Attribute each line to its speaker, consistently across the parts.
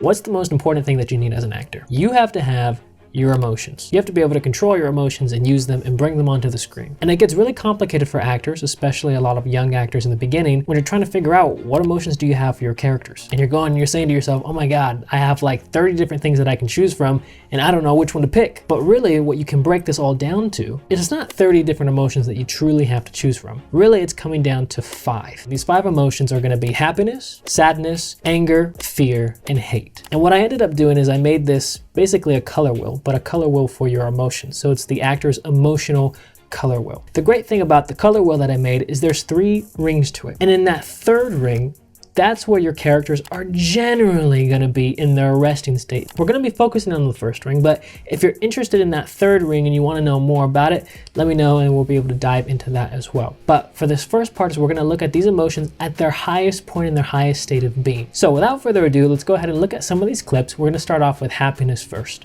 Speaker 1: What's the most important thing that you need as an actor? You have to have your emotions. You have to be able to control your emotions and use them and bring them onto the screen. And it gets really complicated for actors, especially a lot of young actors in the beginning, when you're trying to figure out what emotions do you have for your characters. And you're saying to yourself, oh my God, I have like 30 different things that I can choose from and I don't know which one to pick. But really what you can break this all down to is it's not 30 different emotions that you truly have to choose from. Really, it's coming down to 5. These 5 emotions are gonna be happiness, sadness, anger, fear, and hate. And what I ended up doing is I made this basically a color wheel, but a color wheel for your emotions. So it's the actor's emotional color wheel. The great thing about the color wheel that I made is there's 3 rings to it. And in that 3rd ring, that's where your characters are generally gonna be in their resting state. We're gonna be focusing on the 1st ring, but if you're interested in that 3rd ring and you wanna know more about it, let me know and we'll be able to dive into that as well. But for this first part, we're gonna look at these emotions at their highest point in their highest state of being. So without further ado, let's go ahead and look at some of these clips. We're gonna start off with happiness first.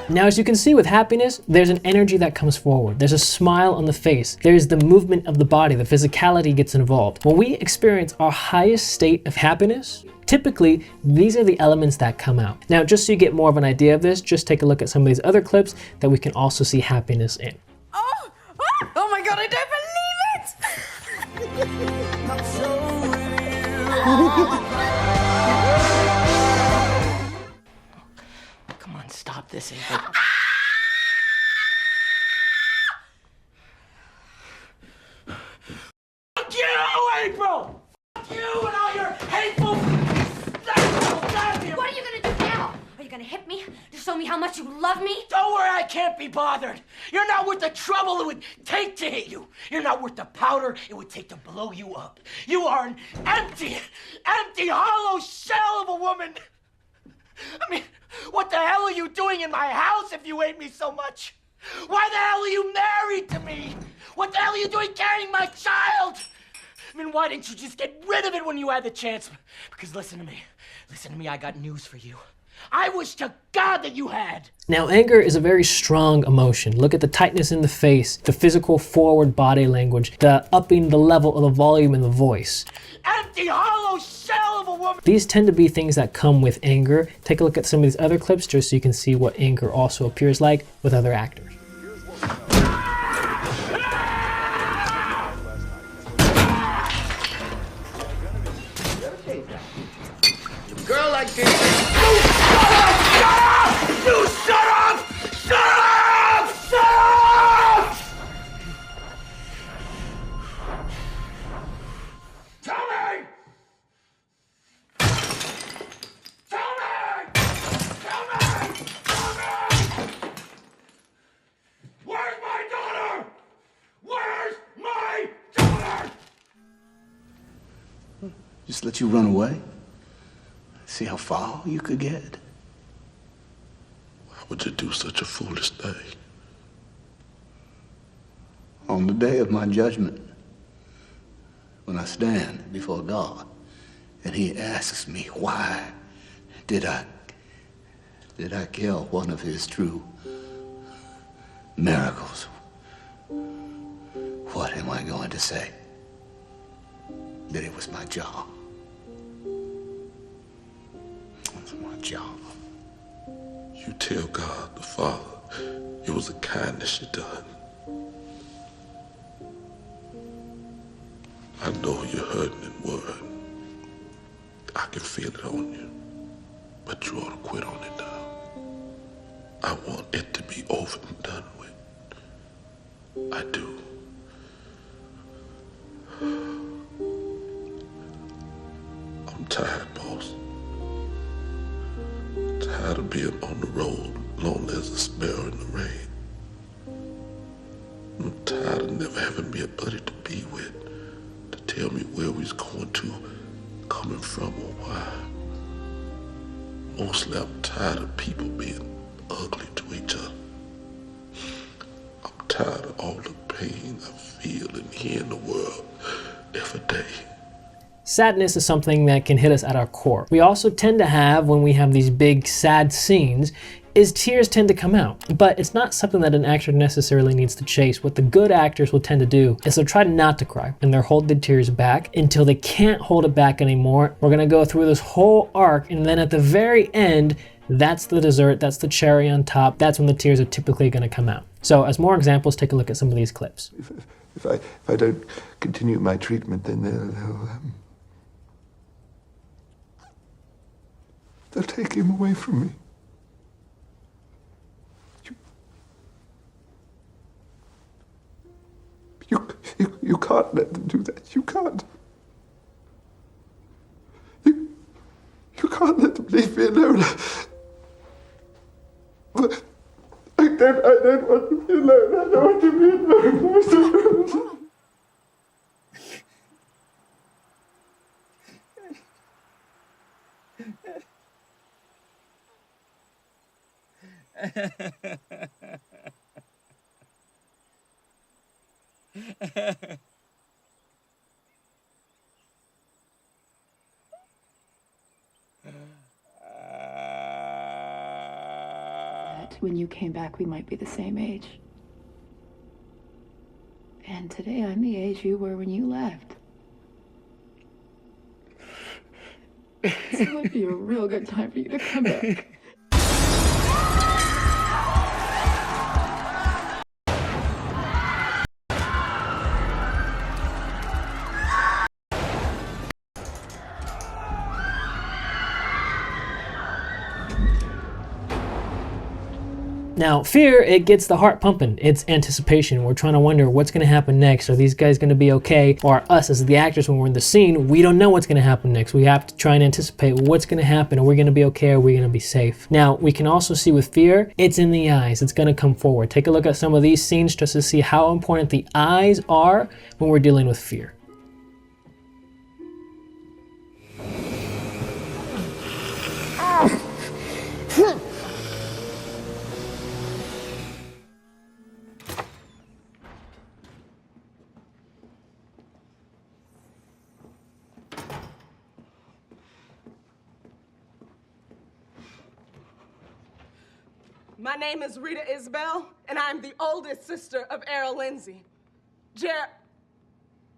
Speaker 1: Now, as you can see with happiness, there's an energy that comes forward. There's a smile on the face. There's the movement of the body. The physicality gets involved. When we experience our highest state of happiness, typically, these are the elements that come out. Now, just so you get more of an idea of this, just take a look at some of these other clips that we can also see happiness in.
Speaker 2: Oh my God, I don't believe it! Come on, stop this, April. Fuck you, April! Fuck you and all your hateful...
Speaker 3: What are you gonna do now? Are you gonna hit me to show me how much you love me?
Speaker 2: Don't worry, I can't be bothered. You're not worth the trouble it would take to hit you. You're not worth the powder it would take to blow you up. You are an empty, hollow shell of a woman. I mean, what the hell are you doing in my house if you hate me so much? Why the hell are you married to me? What the hell are you doing carrying my child? I mean, why didn't you just get rid of it when you had the chance? Because listen to me, I got news for you. I wish to God that you had.
Speaker 1: Now, anger is a very strong emotion. Look at the tightness in the face, the physical forward body language, the upping the level of the volume in the voice.
Speaker 2: Empty, hollow shell of a woman.
Speaker 1: These tend to be things that come with anger. Take a look at some of these other clips just so you can see what anger also appears like with other actors.
Speaker 2: Girl like this. You shut up! Shut up! You shut up! Shut up! Shut up! Tell me! Tell me! Tell me! Tell me! Where's my daughter? Where's my daughter?
Speaker 4: Just let you run away? See how far you could get?
Speaker 5: Why would you do such a foolish thing?
Speaker 4: On the day of my judgment, when I stand before God, and he asks me, why did I kill one of his true miracles? What am I going to say? That it was my job. My job.
Speaker 5: You tell God the Father it was a kindness you done. I know you're hurting and worried. I can feel it on you. But you ought to quit on it now. I want it to be over and done with. I do. I'm tired, boss. Tired. tired of being on the road, lonely as a sparrow in the rain. I'm tired of never having me a buddy to be with, to tell me where we's going to, coming from, or why. Mostly I'm tired of people being ugly to each other. I'm tired of all the pain I feel and hear in the world every day.
Speaker 1: Sadness is something that can hit us at our core. We also tend to have, when we have these big sad scenes, is tears tend to come out. But it's not something that an actor necessarily needs to chase. What the good actors will tend to do is they'll try not to cry, and they'll hold the tears back until they can't hold it back anymore. We're gonna go through this whole arc, and then at the very end, that's the dessert, that's the cherry on top. That's when the tears are typically gonna come out. So as more examples, take a look at some of these clips.
Speaker 6: If I don't continue my treatment, then they'll take him away from me. You can't let them do that. You can't. You can't let them leave me alone. I don't want to be alone. I don't want to be alone.
Speaker 7: When you came back, we might be the same age. And today, I'm the age you were when you left. So it would be a real good time for you to come back.
Speaker 1: Now, fear, it gets the heart pumping. It's anticipation. We're trying to wonder what's gonna happen next. Are these guys gonna be okay? Or us as the actors, when we're in the scene, we don't know what's gonna happen next. We have to try and anticipate what's gonna happen. Are we gonna be okay? Are we gonna be safe? Now, we can also see with fear, it's in the eyes. It's gonna come forward. Take a look at some of these scenes just to see how important the eyes are when we're dealing with fear.
Speaker 8: My name is Rita Isbell, and I'm the oldest sister of Errol Lindsay.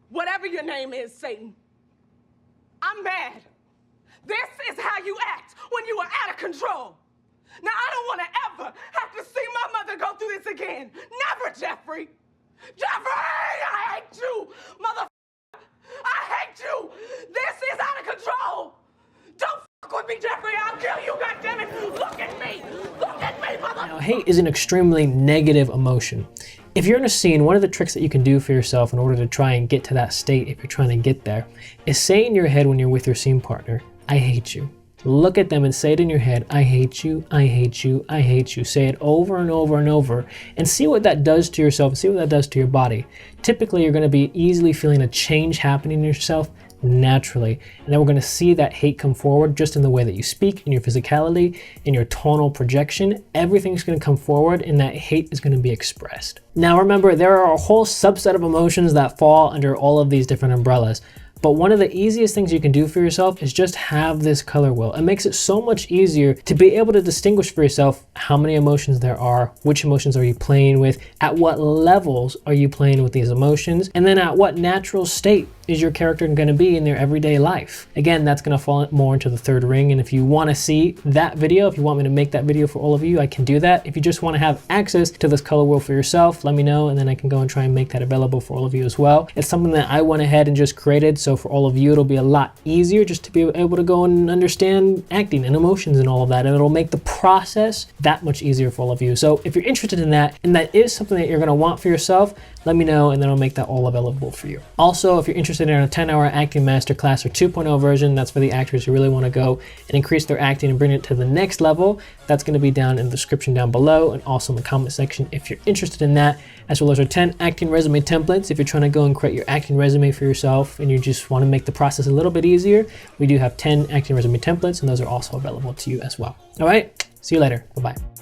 Speaker 8: Whatever your name is, Satan. I'm mad. This is how you act when you are out of control. Now, I don't want to ever have to see my mother go through this again. Never, Jeffrey. Jeffrey, I hate you, motherfucker. I hate you. This is out of control. Don't fuck with me, Jeffrey. I'll kill you, goddammit. Look at me. Look at me, motherfucker.
Speaker 1: Now, hate is an extremely negative emotion. If you're in a scene, one of the tricks that you can do for yourself in order to try and get to that state, if you're trying to get there, is say in your head when you're with your scene partner, I hate you. Look at them and say it in your head, I hate you, I hate you, I hate you. Say it over and over and over and see what that does to yourself and see what that does to your body. Typically, you're going to be easily feeling a change happening in yourself naturally. And then we're going to see that hate come forward just in the way that you speak, in your physicality, in your tonal projection. Everything's going to come forward and that hate is going to be expressed. Now remember, there are a whole subset of emotions that fall under all of these different umbrellas. But one of the easiest things you can do for yourself is just have this color wheel. It makes it so much easier to be able to distinguish for yourself how many emotions there are, which emotions are you playing with, at what levels are you playing with these emotions, and then at what natural state is your character going to be in their everyday life. Again, that's going to fall more into the third ring, and if you want to see that video, if you want me to make that video for all of you, I can do that. If you just want to have access to this color wheel for yourself, let me know, and then I can go and try and make that available for all of you as well. It's something that I went ahead and just created, so So for all of you, it'll be a lot easier just to be able to go and understand acting and emotions and all of that. And it'll make the process that much easier for all of you. So if you're interested in that, and that is something that you're gonna want for yourself, let me know, and then I'll make that all available for you. Also, if you're interested in a 10-hour acting masterclass or 2.0 version, that's for the actors who really want to go and increase their acting and bring it to the next level. That's going to be down in the description down below, and also in the comment section if you're interested in that, as well as our 10 acting resume templates. If you're trying to go and create your acting resume for yourself and you just want to make the process a little bit easier, we do have 10 acting resume templates, and those are also available to you as well. All right, see you later. Bye-bye.